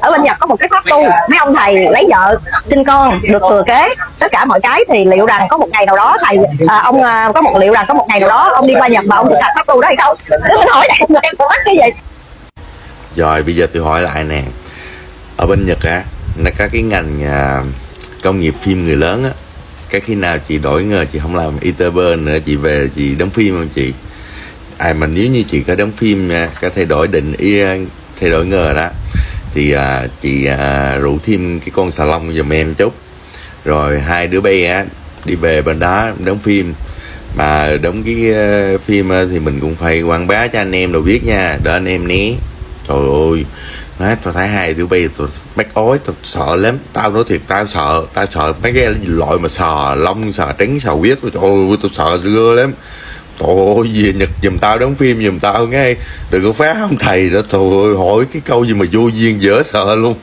ở bên Nhật có một cái pháp tu, mấy ông thầy lấy vợ sinh con được thừa kế tất cả mọi cái, thì liệu rằng có một ngày nào đó thầy ông liệu rằng có một ngày nào đó ông đi qua Nhật và ông thực hành pháp tu đó hay không? Nếu mình hỏi em cũng mắc cái gì. Rồi bây giờ tôi hỏi lại nè, ở bên Nhật á, nó có cái ngành công nghiệp phim người lớn á, cái khi nào chị đổi nghề, chị không làm YouTuber nữa, chị về chị đóng phim không chị? Mà nếu như chị có đóng phim nha, có thay đổi thay đổi nghề đó, thì chị rủ thêm cái con xà lông giùm em chút, rồi hai đứa bay á đi về bên đó đóng phim. Mà đóng cái phim thì mình cũng phải quảng bá cho anh em đồ biết nha, để anh em né. Trời ơi, má, tao thấy hai đứa bay tụi bác ói, tao sợ lắm. Tao nói thiệt, tao sợ mấy cái loại mà sò lông, sò trắng, sò huyết. Trời ơi, tao sợ ghê lắm. Trời ơi, về Nhật giùm tao đóng phim giùm tao nghe, đừng có phá ông thầy đó. Trời ơi, hỏi cái câu gì mà vô duyên dở sợ luôn.